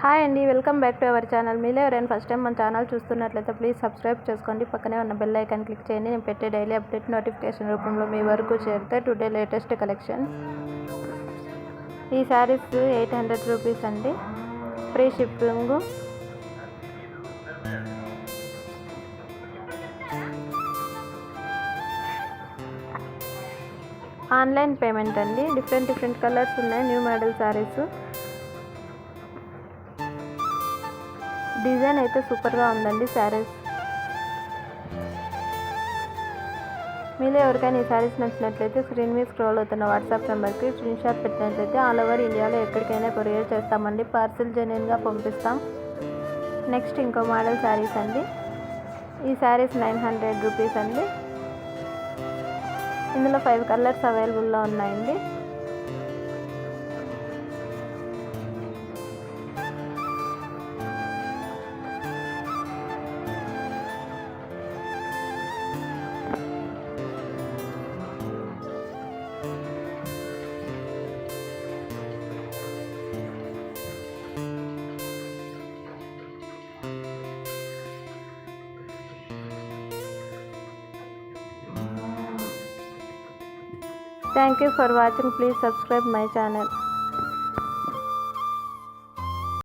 Hi అండి, welcome back to our channel. మీలో ఎవరైనా ఫస్ట్ టైం మన ఛానల్ చూస్తున్నట్లయితే ప్లీజ్ సబ్స్క్రైబ్ చేసుకోండి. పక్కనే ఉన్న బెల్ ఐకాన్ క్లిక్ చేయండి. నేను పెట్టే డైలీ అప్డేట్ నోటిఫికేషన్ రూపంలో మీ వరకు చేరితే టుడే లేటెస్ట్ కలెక్షన్. ఈ శారీస్ 800 రూపీస్ అండి, ఫ్రీ షిప్పింగ్. ఆన్లైన్ పేమెంట్ అండి. డిఫరెంట్ కలర్స్ ఉన్నాయి. New model saris. డిజైన్ అయితే సూపర్గా ఉందండి శారీస్. మీలో ఎవరికైనా ఈ శారీస్ నచ్చినట్లయితే స్క్రీన్ మీద స్క్రోల్ అవుతున్న వాట్సాప్ నెంబర్కి స్క్రీన్ షాట్ పెట్టినట్లయితే ఆల్ ఓవర్ ఇండియాలో ఎక్కడికైనా కొరియర్ చేస్తామండి. పార్సిల్ జెన్యూన్గా పంపిస్తాం. నెక్స్ట్ ఇంకో మోడల్ శారీస్ అండి. ఈ శారీస్ 900 రూపీస్ అండి. ఇందులో 5 కలర్స్ అవైలబుల్లో ఉన్నాయండి. Thank you for watching. Please subscribe my channel.